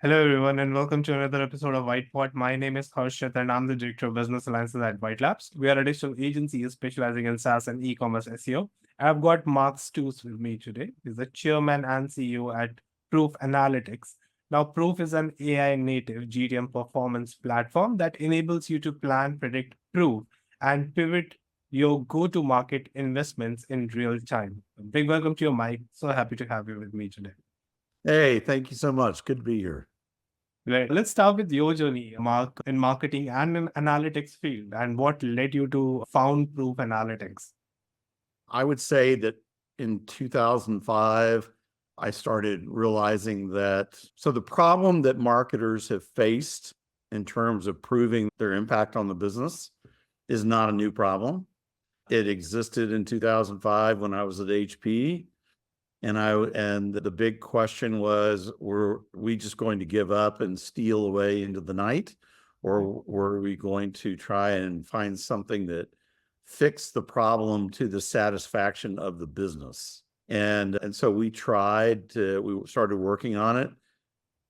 Hello, everyone, and welcome to another episode of Wytpod. My name is Harshit, and I'm the Director of Business Alliances at Wytlabs. We are a digital agency specializing in SaaS and e-commerce SEO. I've got Mark Stouse with me today. He's the Chairman and CEO at ProofAnalytics. Now, Proof is an AI-native GTM performance platform that enables you to plan, predict, prove, and pivot your go-to-market investments in real time. A big welcome to you, Mike. So happy to have you with me today. Hey, thank you so much. Good to be here. Right. Let's start with your journey, Mark, in marketing and in analytics field, and what led you to found Proof Analytics. I would say that in 2005, I started realizing that, the problem that marketers have faced in terms of proving their impact on the business is not a new problem. It existed in 2005 when I was at HP. And the big question was, were we just going to give up and steal away into the night? Or were we going to try and find something that fixed the problem to the satisfaction of the business? And so we started working on it.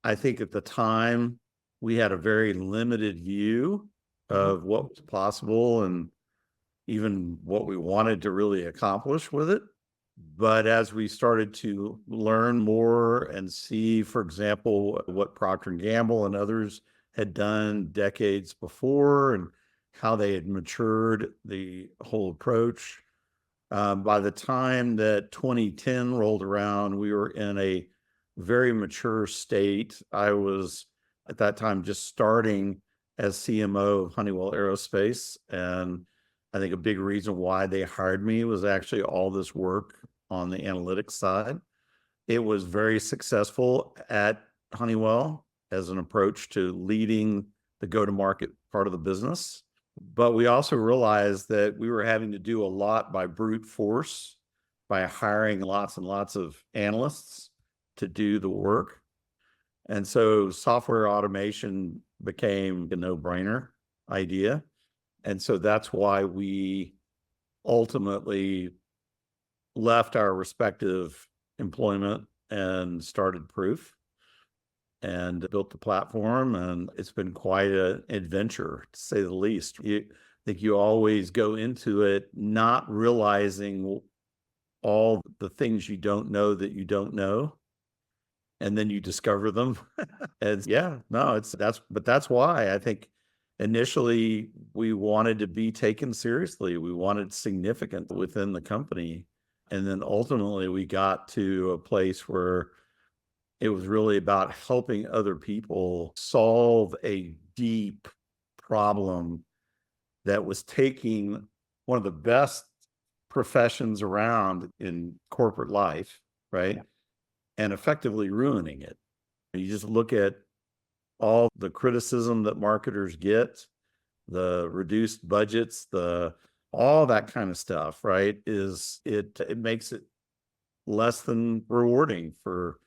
I think at the time we had a very limited view of what was possible and even what we wanted to really accomplish with it. But as we started to learn more and see, for example, what Procter & Gamble and others had done decades before and how they had matured the whole approach, by the time that 2010 rolled around, we were in a very mature state. I was at that time just starting as CMO of Honeywell Aerospace. And I think a big reason why they hired me was actually all this work on the analytics side. It was very successful at Honeywell as an approach to leading the go-to-market part of the business. But we also realized that we were having to do a lot by brute force, by hiring lots and lots of analysts to do the work. And so software automation became a no-brainer idea. And so that's why we ultimately left our respective employment and started Proof and built the platform. And it's been quite an adventure, to say the least. I think you always go into it not realizing all the things you don't know that you don't know. And then you discover them. And that's why I think initially we wanted to be taken seriously. We wanted significance within the company. And then ultimately we got to a place where it was really about helping other people solve a deep problem that was taking one of the best professions around in corporate life, right? Yeah. And effectively ruining it. You just look at all the criticism that marketers get, the reduced budgets, all that kind of stuff, right? It makes it less than rewarding for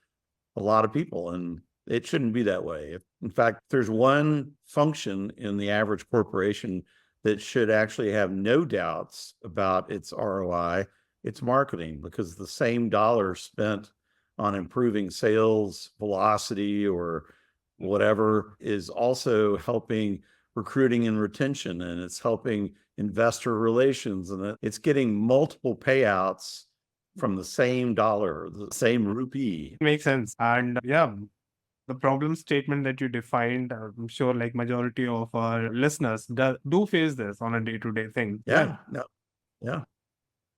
a lot of people. And it shouldn't be that way. In fact, there's one function in the average corporation that should actually have no doubts about its ROI, it's marketing, because the same dollar spent on improving sales velocity or whatever is also helping recruiting and retention, and it's helping investor relations, and it's getting multiple payouts from the same dollar, the same rupee. Makes sense. And yeah, the problem statement that you defined, I'm sure like majority of our listeners do face this on a day-to-day thing. Yeah. No. Yeah.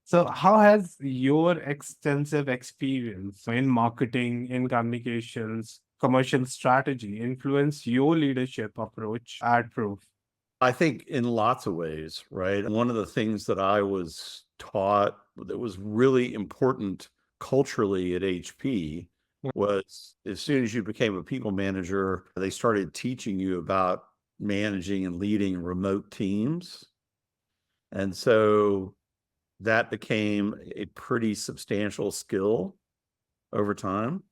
So how has your extensive experience in marketing, in communications, commercial strategy influenced your leadership approach at Proof? I think in lots of ways, right? One of the things that I was taught that was really important culturally at HP was as soon as you became a people manager, they started teaching you about managing and leading remote teams. And so that became a pretty substantial skill over time.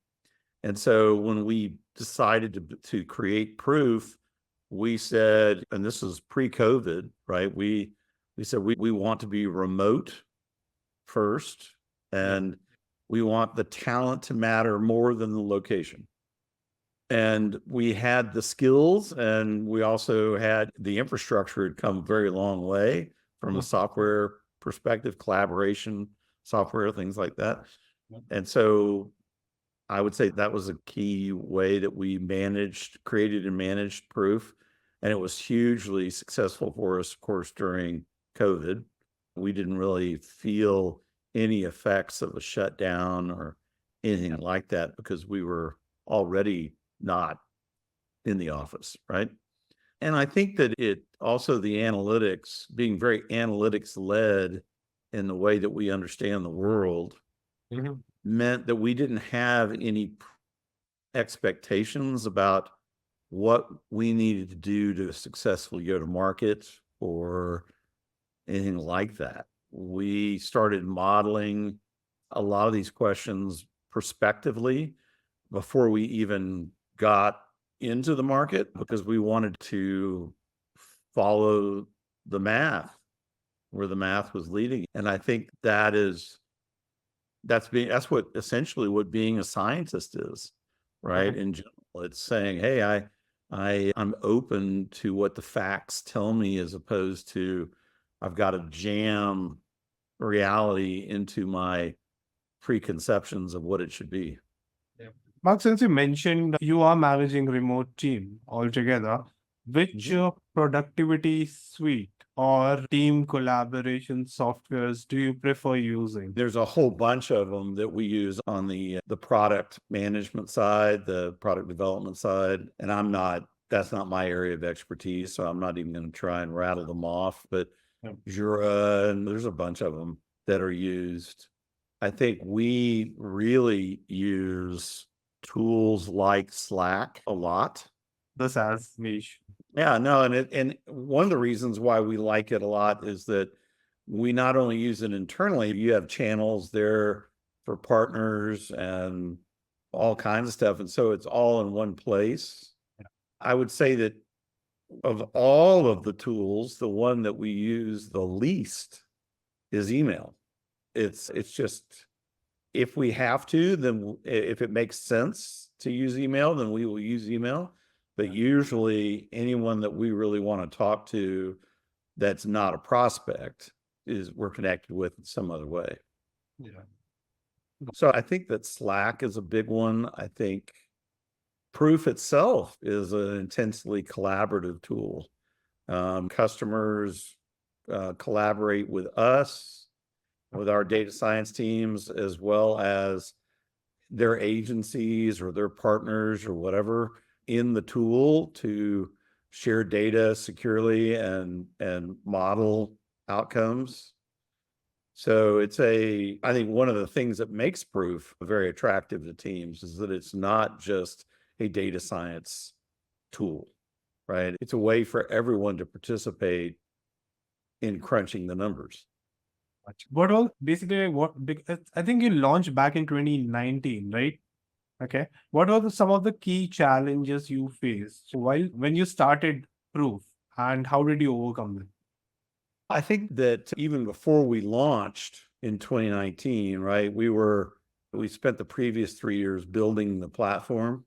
And so when we decided to create Proof, we said, and this is pre-COVID, right? We said we want to be remote first, and we want the talent to matter more than the location. And we had the skills, and we also had the infrastructure had come a very long way from a software perspective, collaboration, software, things like that. And so I would say that was a key way that we created and managed Proof. And it was hugely successful for us, of course, during COVID. We didn't really feel any effects of a shutdown or anything like that because we were already not in the office, right? And I think that it also the analytics, being very analytics led in the way that we understand the world, meant that we didn't have any expectations about what we needed to do to successfully go to market or anything like that. We started modeling a lot of these questions prospectively before we even got into the market because we wanted to follow the math where the math was leading. And I think that's what essentially what being a scientist is, right? In general, it's saying, hey, I'm open to what the facts tell me as opposed to I've got to jam reality into my preconceptions of what it should be. Mark, since you mentioned you are managing remote team altogether, which productivity suite or team collaboration softwares do you prefer using? There's a whole bunch of them that we use on the product management side, the product development side, and that's not my area of expertise, so I'm not even going to try and rattle them off, but Jura, and there's a bunch of them that are used. I think we really use tools like Slack a lot. The SaaS niche. Yeah, no, and one of the reasons why we like it a lot is that we not only use it internally, you have channels there for partners and all kinds of stuff. And so it's all in one place. I would say that of all of the tools, the one that we use the least is email. It's just, if we have to, then if it makes sense to use email, then we will use email. But usually anyone that we really want to talk to that's not a prospect we're connected with in some other way. Yeah. So I think that Slack is a big one. I think Proof itself is an intensely collaborative tool. Customers collaborate with us, with our data science teams, as well as their agencies or their partners or whatever in the tool to share data securely and model outcomes. So I think one of the things that makes Proof very attractive to teams is that it's not just a data science tool, right? It's a way for everyone to participate in crunching the numbers. I think you launched back in 2019, right? Okay. What were some of the key challenges you faced when you started Proof, and how did you overcome them? I think that even before we launched in 2019, right, we spent the previous 3 years building the platform.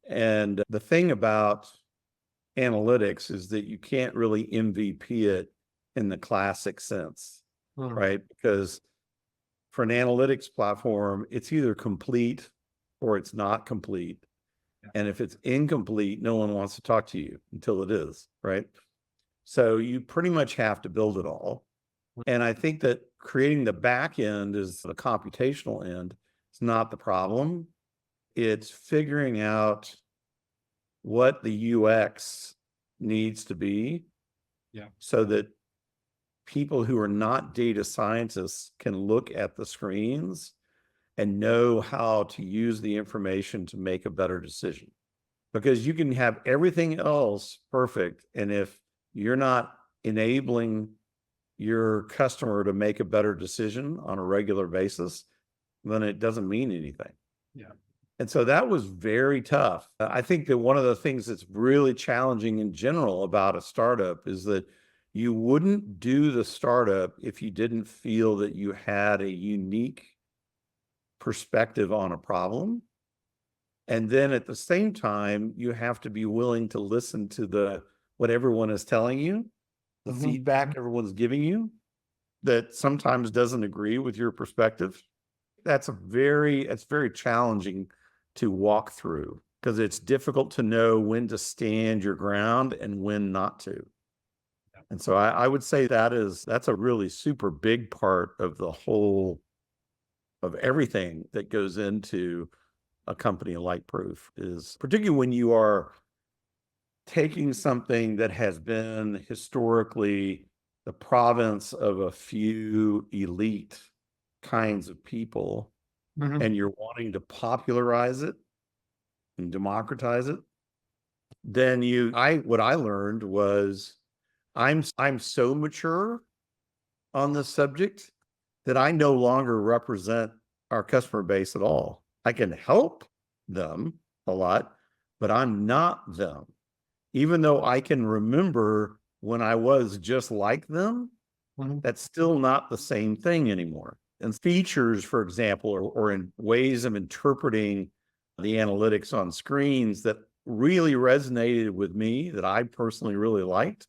And the thing about analytics is that you can't really MVP it in the classic sense, right? Because for an analytics platform, it's either complete or it's not complete. And if it's incomplete, no one wants to talk to you until it is, right? So you pretty much have to build it all. And I think that creating the back end is the computational end. It's not the problem. It's figuring out what the UX needs to be so that people who are not data scientists can look at the screens and know how to use the information to make a better decision. Because you can have everything else perfect, and if you're not enabling your customer to make a better decision on a regular basis, then it doesn't mean anything. Yeah. And so that was very tough. I think that one of the things that's really challenging in general about a startup is that you wouldn't do the startup if you didn't feel that you had a unique perspective on a problem And then at the same time, you have to be willing to listen to what everyone is telling you, the feedback everyone's giving you that sometimes doesn't agree with your perspective. It's very challenging to walk through because it's difficult to know when to stand your ground and when not to. And so I would say that's a really super big part of the whole of everything that goes into a company like Proof, is particularly when you are taking something that has been historically the province of a few elite kinds of people, and you're wanting to popularize it and democratize it. Then what I learned was I'm so mature on this subject that I no longer represent our customer base at all. I can help them a lot, but I'm not them. Even though I can remember when I was just like them, that's still not the same thing anymore. And features, for example, or in ways of interpreting the analytics on screens that really resonated with me, that I personally really liked,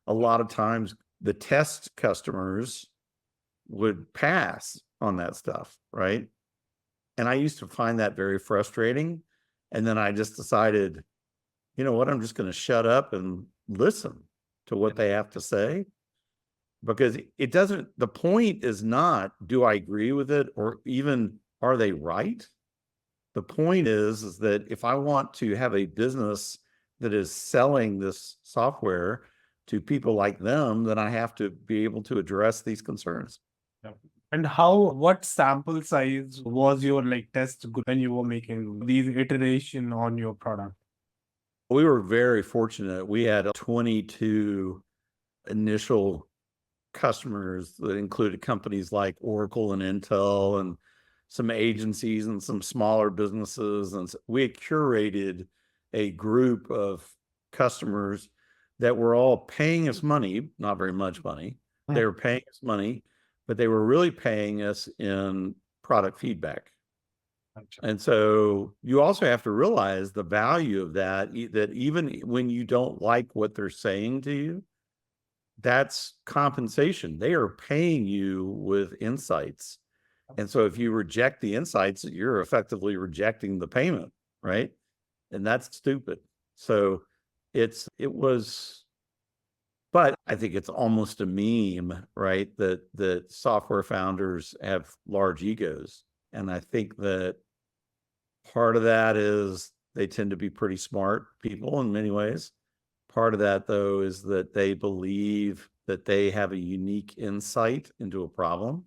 a lot of times the test customers would pass on that stuff, right? And I used to find that very frustrating. And then I just decided, you know what, I'm just going to shut up and listen to what they have to say, because the point is not, do I agree with it, or even are they right? The point is that if I want to have a business that is selling this software to people like them, then I have to be able to address these concerns. And what sample size was your test group when you were making these iteration on your product? We were very fortunate. We had 22 initial customers that included companies like Oracle and Intel and some agencies and some smaller businesses. And so we had curated a group of customers that were all paying us money, not very much money. They were paying us money, but they were really paying us in product feedback. And so you also have to realize the value of that even when you don't like what they're saying to you, that's compensation. They are paying you with insights. And so if you reject the insights, you're effectively rejecting the payment, right? And that's stupid. So but I think it's almost a meme, right? That software founders have large egos. And I think that part of that is they tend to be pretty smart people in many ways. Part of that, though, is that they believe that they have a unique insight into a problem.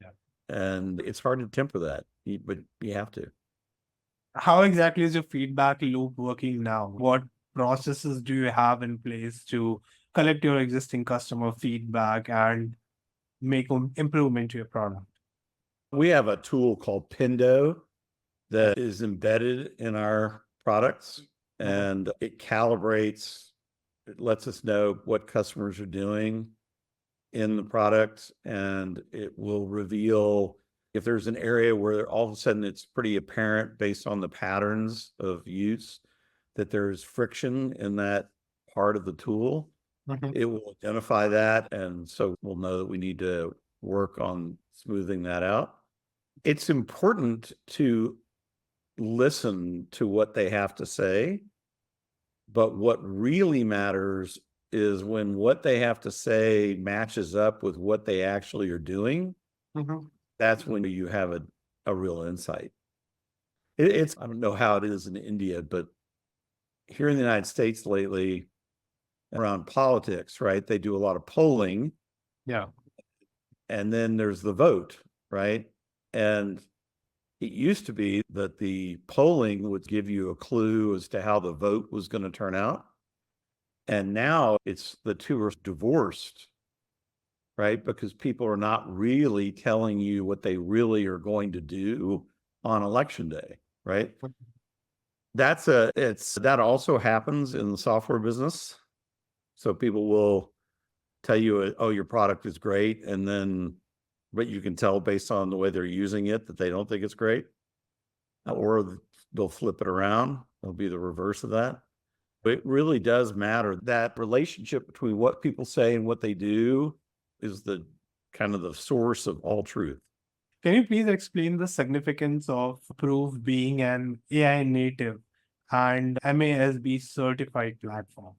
Yeah. And it's hard to temper that, but you have to. How exactly is your feedback loop working now? What processes do you have in place to collect your existing customer feedback and make improvement to your product? We have a tool called Pindo that is embedded in our products, and it calibrates, it lets us know what customers are doing in the product, and it will reveal if there's an area where all of a sudden it's pretty apparent based on the patterns of use that there's friction in that part of the tool. It will identify that, and so we'll know that we need to work on smoothing that out. It's important to listen to what they have to say, but what really matters is when what they have to say matches up with what they actually are doing. That's when you have a real insight. I don't know how it is in India, but here in the United States lately, around politics, right? They do a lot of polling. Yeah. And then there's the vote, right? And it used to be that the polling would give you a clue as to how the vote was going to turn out. And now it's the two are divorced, right? Because people are not really telling you what they really are going to do on election day, right? That also happens in the software business. So people will tell you, oh, your product is great. But you can tell based on the way they're using it that they don't think it's great. Or they'll flip it around. It'll be the reverse of that. It really does matter. That relationship between what people say and what they do is the kind of the source of all truth. Can you please explain the significance of Proof being an AI native and MASB certified platform?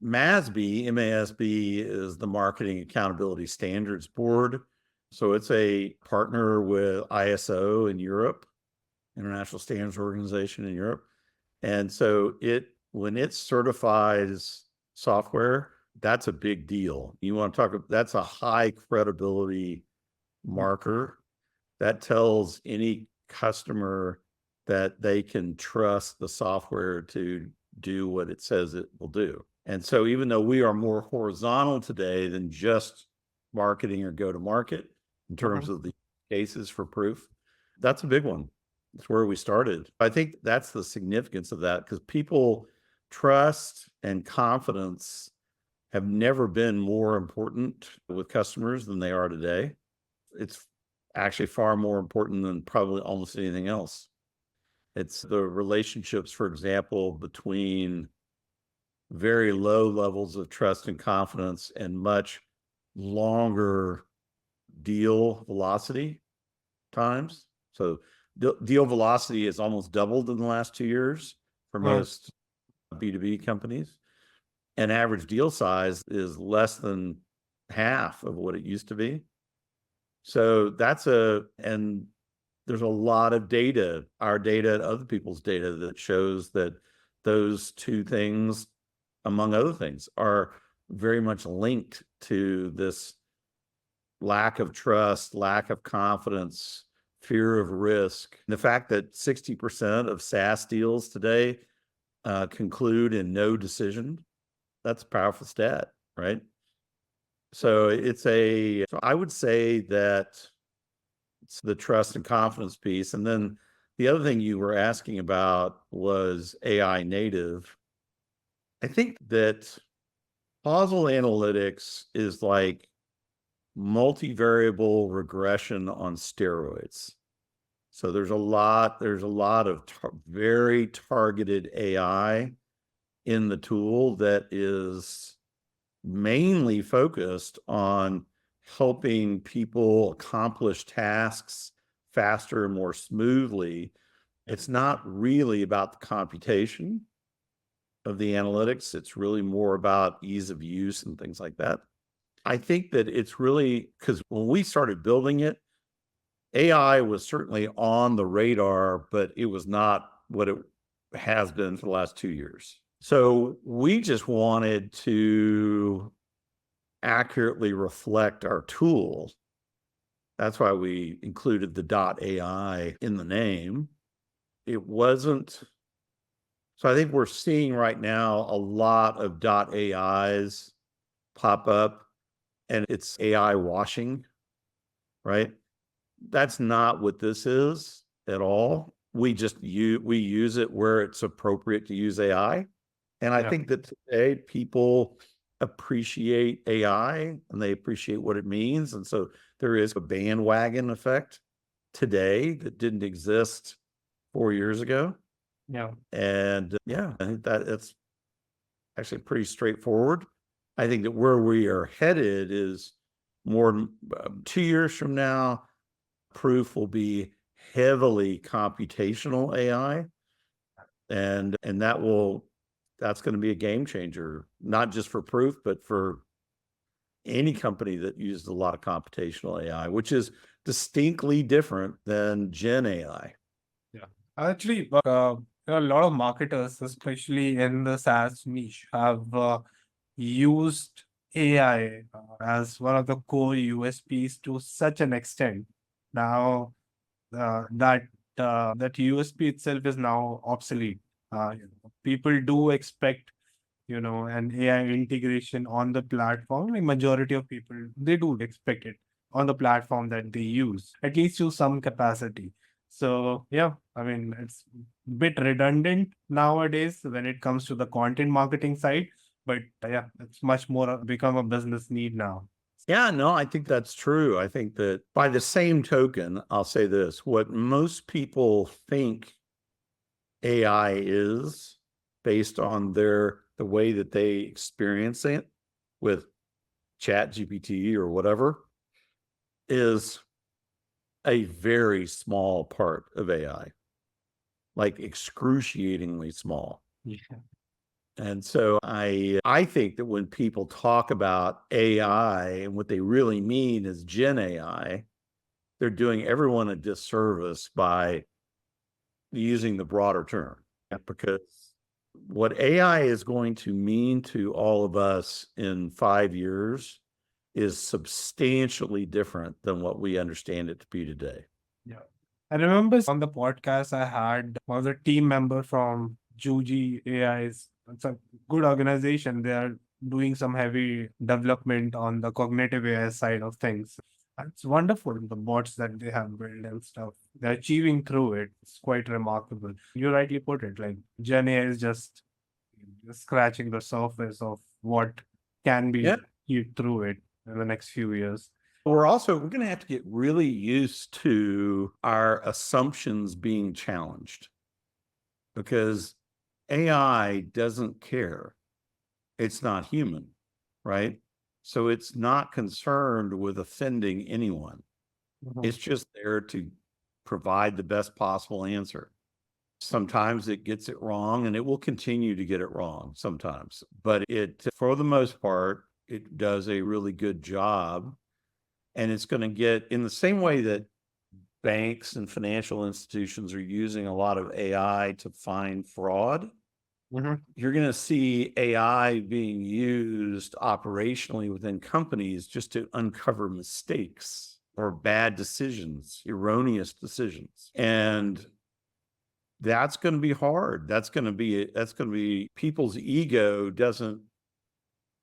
MASB is the Marketing Accountability Standards Board. So it's a partner with ISO in Europe, International Standards Organization in Europe. And so when it certifies software, that's a big deal. You want to talk, that's a high credibility marker that tells any customer that they can trust the software to do what it says it will do. And so even though we are more horizontal today than just marketing or go to market in terms of the cases for proof, that's a big one. That's where we started. I think that's the significance of that, because people trust and confidence have never been more important with customers than they are today. It's actually far more important than probably almost anything else. It's the relationships, for example, between very low levels of trust and confidence and much longer deal velocity times. So deal velocity has almost doubled in the last 2 years for most B2B companies. And average deal size is less than half of what it used to be. So and there's a lot of data, our data and other people's data, that shows that those two things, among other things, are very much linked to this lack of trust, lack of confidence, fear of risk. The fact that 60% of SaaS deals today conclude in no decision, that's a powerful stat, right? So so I would say that it's the trust and confidence piece. And then the other thing you were asking about was AI native. I think that causal analytics is like multivariable regression on steroids. So there's a lot of very targeted AI in the tool that is mainly focused on helping people accomplish tasks faster and more smoothly. It's not really about the computation of the analytics. It's really more about ease of use and things like that. I think that it's really, because when we started building it, AI was certainly on the radar, but it was not what it has been for the last 2 years. So we just wanted to accurately reflect our tool. That's why we included the .ai in the name. It wasn't. So I think we're seeing right now a lot of .ais pop up, and it's AI washing, right? That's not what this is at all. We use it where it's appropriate to use AI. And I think that today people appreciate AI and they appreciate what it means. And so there is a bandwagon effect today that didn't exist 4 years ago. And I think that it's actually pretty straightforward. I think that where we are headed is more 2 years from now, Proof will be heavily computational AI. And that's going to be a game changer, not just for Proof, but for any company that uses a lot of computational AI, which is distinctly different than Gen AI. Actually, a lot of marketers, especially in the SaaS niche, have used AI as one of the core USPs to such an extent now that USP itself is now obsolete. People do expect, an AI integration on the platform. Like majority of people, they do expect it on the platform that they use, at least to some capacity. So it's a bit redundant nowadays when it comes to the content marketing side, but it's much more become a business need now. Yeah, no, I think that's true. I think that by the same token, I'll say this, what most people think AI is based on the way that they experience it with Chat GPT or whatever is a very small part of AI, like excruciatingly small. Yeah. And so I think that when people talk about AI and what they really mean is Gen AI, they're doing everyone a disservice by using the broader term. Because what AI is going to mean to all of us in 5 years is substantially different than what we understand it to be today. Yeah. I remember on the podcast I had one of the team member from Juji AI's. It's a good organization. They are doing some heavy development on the cognitive AI side of things. It's wonderful, the bots that they have built and stuff. They're achieving through it. It's quite remarkable. You rightly put it, like Gen AI is just scratching the surface of what can be Yeah. achieved through it in the next few years. We're going to have to get really used to our assumptions being challenged because AI doesn't care. It's not human, right? So it's not concerned with offending anyone. Mhm. It's just there to provide the best possible answer. Sometimes it gets it wrong and it will continue to get it wrong sometimes, but for the most part, it does a really good job. And it's going to get in the same way that banks and financial institutions are using a lot of AI to find fraud. Mhm. You're going to see AI being used operationally within companies just to uncover mistakes or bad decisions, erroneous decisions. And that's going to be hard. That's going to be people's ego doesn't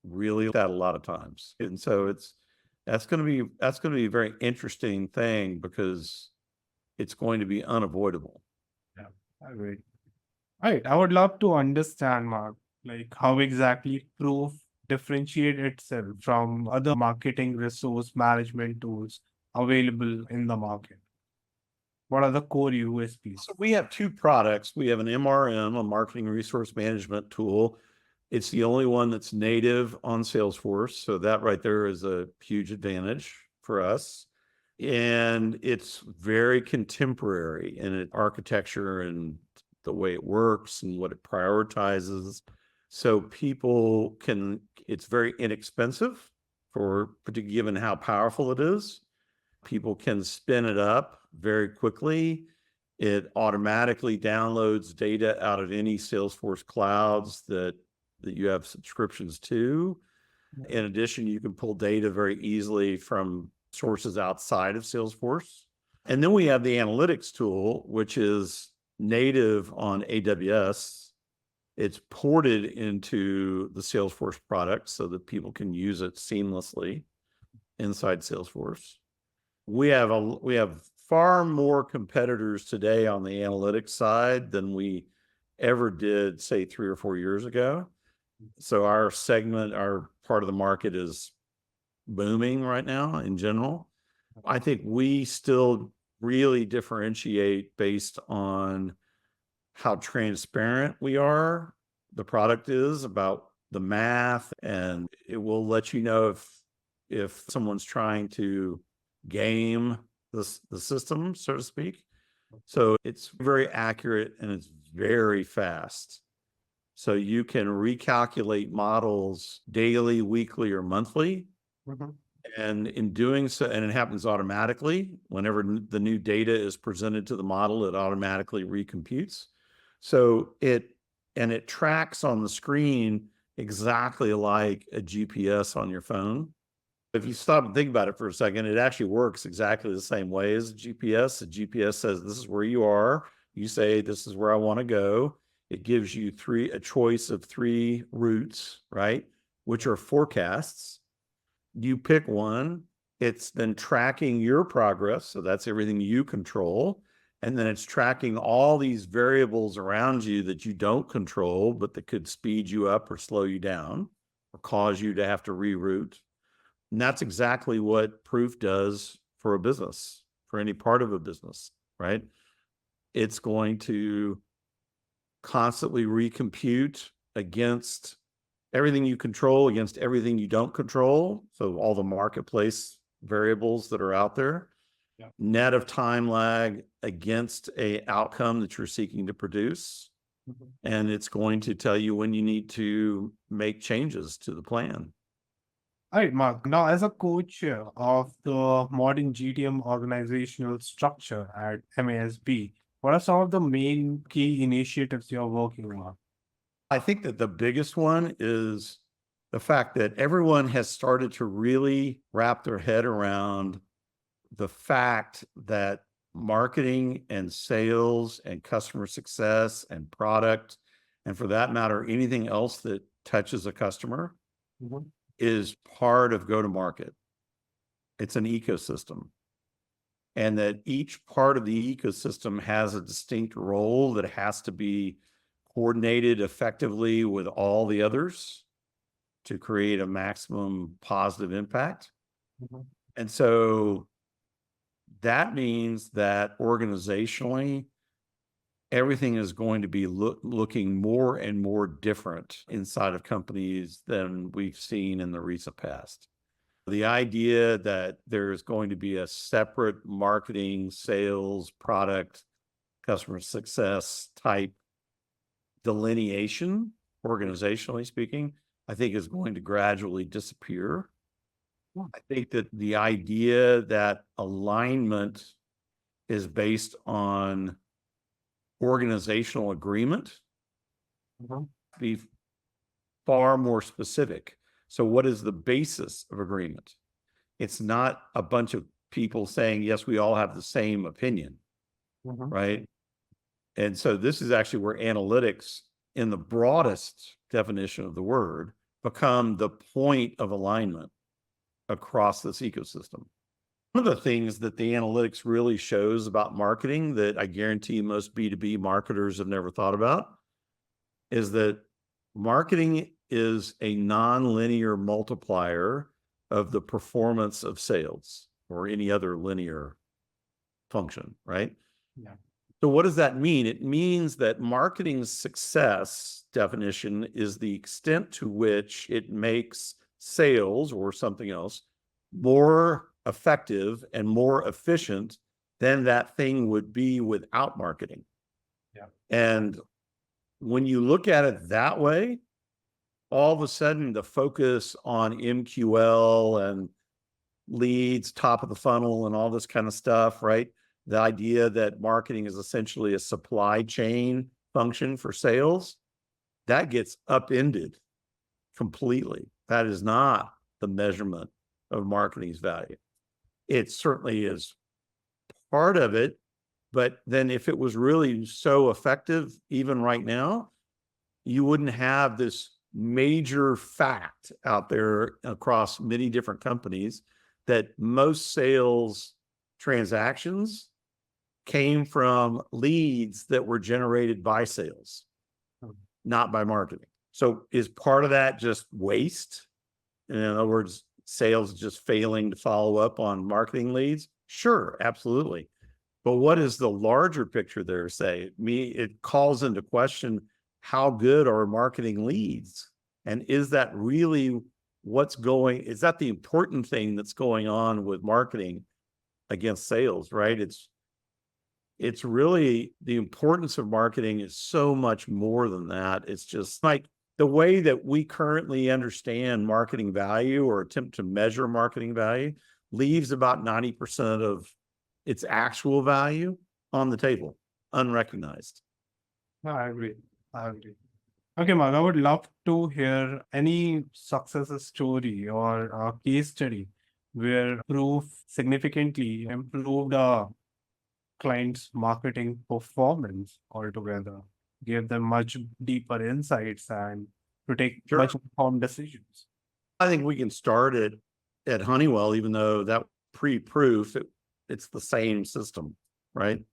really that a lot of times. And so that's going to be a very interesting thing because it's going to be unavoidable. Yeah, I agree. Right. I would love to understand, Mark, like how exactly Proof differentiate itself from other marketing resource management tools available in the market. What are the core USPs? So we have two products. We have an MRM, a marketing resource management tool. It's the only one that's native on Salesforce. So that right there is a huge advantage for us. And it's very contemporary in its architecture and the way it works and what it prioritizes. So it's very inexpensive particularly given how powerful it is. People can spin it up very quickly. It automatically downloads data out of any Salesforce clouds that you have subscriptions to. In addition, you can pull data very easily from sources outside of Salesforce. And then we have the analytics tool, which is native on AWS. It's ported into the Salesforce product so that people can use it seamlessly inside Salesforce. We have far more competitors today on the analytics side than we ever did, say, 3 or 4 years ago. So our part of the market is booming right now in general. I think we still really differentiate based on how transparent the product is about the math, and it will let you know if someone's trying to game the system, so to speak. So it's very accurate and it's very fast. So you can recalculate models daily, weekly, or monthly. Mhm. And in doing so, and it happens automatically, whenever the new data is presented to the model, it automatically recomputes. So it tracks on the screen exactly like a GPS on your phone. If you stop and think about it for a second, it actually works exactly the same way as a GPS. The GPS says, this is where you are. You say, this is where I want to go. It gives you a choice of 3 routes, right? Which are forecasts. You pick one. It's then tracking your progress. So that's everything you control. And then it's tracking all these variables around you that you don't control, but that could speed you up or slow you down or cause you to have to reroute. And that's exactly what Proof does for a business, for any part of a business, right? It's going to constantly recompute against everything you control, against everything you don't control. So all the marketplace variables that are out there, net of time lag against a outcome that you're seeking to produce. And it's going to tell you when you need to make changes to the plan. All right, Mark. Now, as a co-chair of the modern GTM organizational structure at MASB, what are some of the main key initiatives you're working on? I think that the biggest one is the fact that everyone has started to really wrap their head around the fact that marketing and sales and customer success and product, and for that matter, anything else that touches a customer is part of go-to-market. It's an ecosystem. And that each part of the ecosystem has a distinct role that has to be coordinated effectively with all the others to create a maximum positive impact. And so that means that organizationally, everything is going to be looking more and more different inside of companies than we've seen in the recent past. The idea that there's going to be a separate marketing, sales, product, customer success type delineation, organizationally speaking, I think is going to gradually disappear. I think that the idea that alignment is based on organizational agreement be far more specific. So what is the basis of agreement? It's not a bunch of people saying, yes, we all have the same opinion, right? And so this is actually where analytics, in the broadest definition of the word, become the point of alignment across this ecosystem. One of the things that the analytics really shows about marketing that I guarantee most B2B marketers have never thought about is that marketing is a nonlinear multiplier of the performance of sales or any other linear function, right? Yeah. So what does that mean? It means that marketing's success definition is the extent to which it makes sales or something else more effective and more efficient than that thing would be without marketing. Yeah. And when you look at it that way, all of a sudden the focus on MQL and leads, top of the funnel and all this kind of stuff, right? The idea that marketing is essentially a supply chain function for sales, that gets upended completely. That is not the measurement of marketing's value. It certainly is part of it, but then if it was really so effective, even right now, you wouldn't have this major fact out there across many different companies that most sales transactions came from leads that were generated by sales, not by marketing. So is part of that just waste? In other words, sales just failing to follow up on marketing leads? Sure, absolutely. But what is the larger picture there say? It calls into question how good are marketing leads? And is that really is that the important thing that's going on with marketing against sales, right? It's really the importance of marketing is so much more than that. It's just like the way that we currently understand marketing value or attempt to measure marketing value leaves about 90% of its actual value on the table, unrecognized. No, I agree. Okay, Mark, I would love to hear any success story or a case study where Proof significantly improved a client's marketing performance altogether, gave them much deeper insights and to take much informed decisions. I think we can start at Honeywell, even though that pre-proof, it's the same system, right?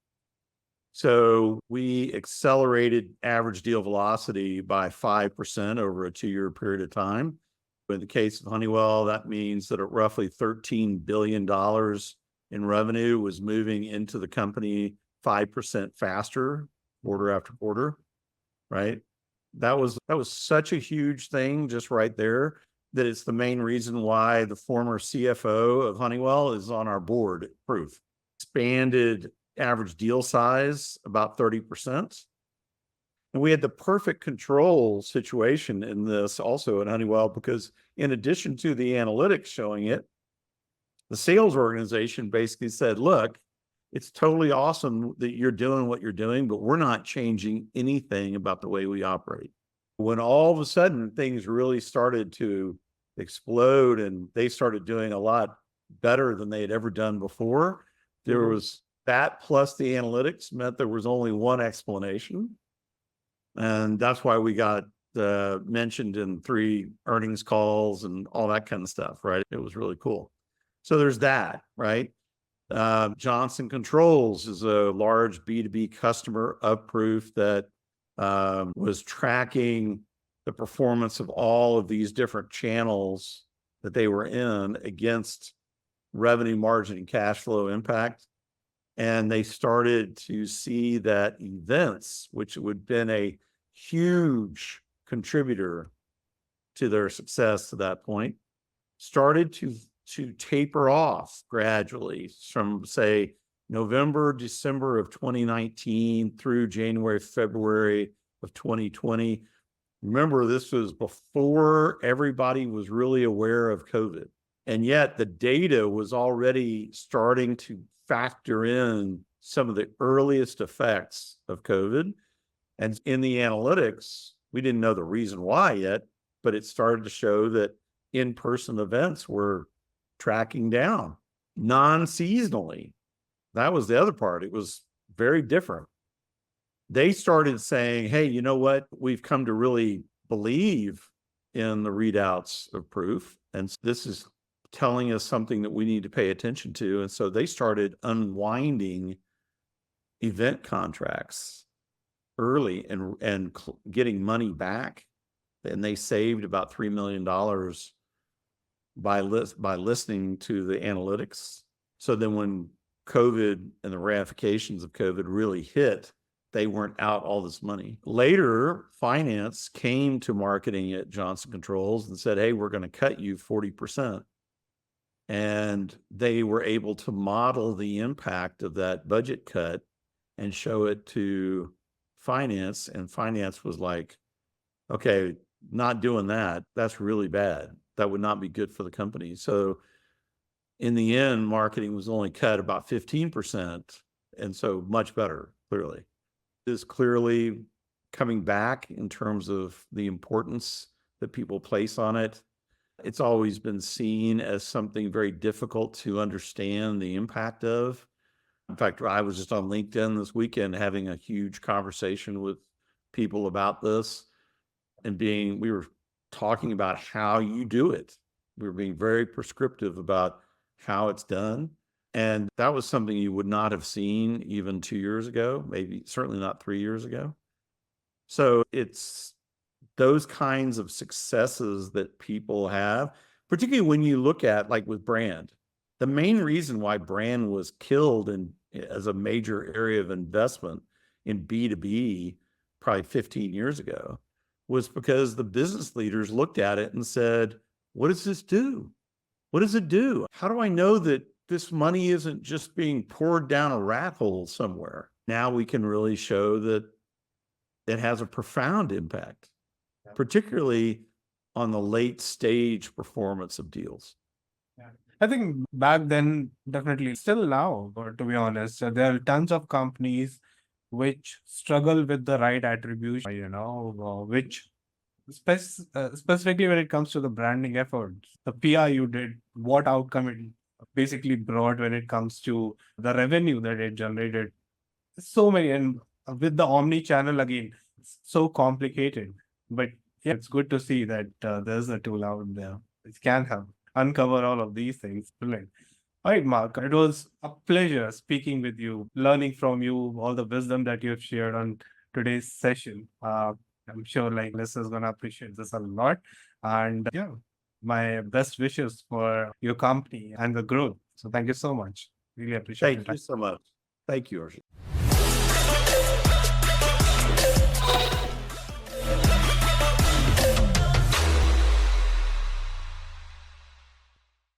So we accelerated average deal velocity by 5% over a 2-year period of time. In the case of Honeywell, that means that at roughly $13 billion in revenue was moving into the company 5% faster quarter after quarter. right? That was such a huge thing just right there that it's the main reason why the former CFO of Honeywell is on our board at Proof. Expanded average deal size about 30%. And we had the perfect control situation in this also at Honeywell, because in addition to the analytics showing it, the sales organization basically said, look, it's totally awesome that you're doing what you're doing, but we're not changing anything about the way we operate. When all of a sudden things really started to explode and they started doing a lot better than they had ever done before, there was that plus the analytics meant there was only one explanation. And that's why we got mentioned in 3 earnings calls and all that kind of stuff, right? It was really cool. So there's that, right? Johnson Controls is a large B2B customer of Proof that was tracking the performance of all of these different channels that they were in against revenue, margin, and cash flow impact. And they started to see that events, which would have been a huge contributor to their success to that point, started to taper off gradually from, say, November, December of 2019 through January, February of 2020. Remember, this was before everybody was really aware of COVID. And yet the data was already starting to factor in some of the earliest effects of COVID. And in the analytics, we didn't know the reason why yet, but it started to show that in-person events were tracking down non-seasonally. That was the other part. It was very different. They started saying, hey, you know what? We've come to really believe in the readouts of Proof. And this is telling us something that we need to pay attention to. And so they started unwinding event contracts early and getting money back. And they saved about $3 million by listening to the analytics. So then when COVID and the ramifications of COVID really hit, they weren't out all this money. Later, finance came to marketing at Johnson Controls and said, hey, we're going to cut you 40%. And they were able to model the impact of that budget cut and show it to finance. And finance was like, okay, not doing that. That's really bad. That would not be good for the company. So in the end, marketing was only cut about 15%. And so much better, clearly. It is clearly coming back in terms of the importance that people place on it. It's always been seen as something very difficult to understand the impact of. In fact, I was just on LinkedIn this weekend having a huge conversation with people about this, and we were talking about how you do it. We were being very prescriptive about how it's done. And that was something you would not have seen even 2 years ago, maybe certainly not 3 years ago. So it's those kinds of successes that people have, particularly when you look at, like with brand. The main reason why brand was killed as a major area of investment in B2B probably 15 years ago was because the business leaders looked at it and said, what does this do? What does it do? How do I know that this money isn't just being poured down a rat hole somewhere? Now we can really show that it has a profound impact, particularly on the late stage performance of deals. Yeah. I think back then, definitely, still now, but to be honest, there are tons of companies which struggle with the right attribution, which specifically when it comes to the branding efforts, the PR you did, what outcome it basically brought when it comes to the revenue that it generated. So many, and with the omni-channel again, it's so complicated. But yeah, it's good to see that there's a tool out there which can help uncover all of these things. Brilliant. All right, Mark, it was a pleasure speaking with you, learning from you all the wisdom that you have shared on today's session. I'm sure listeners gonna appreciate this a lot. And yeah, my best wishes for your company and the growth. So thank you so much. Really appreciate it. Thank you so much. Thank you, Harshit.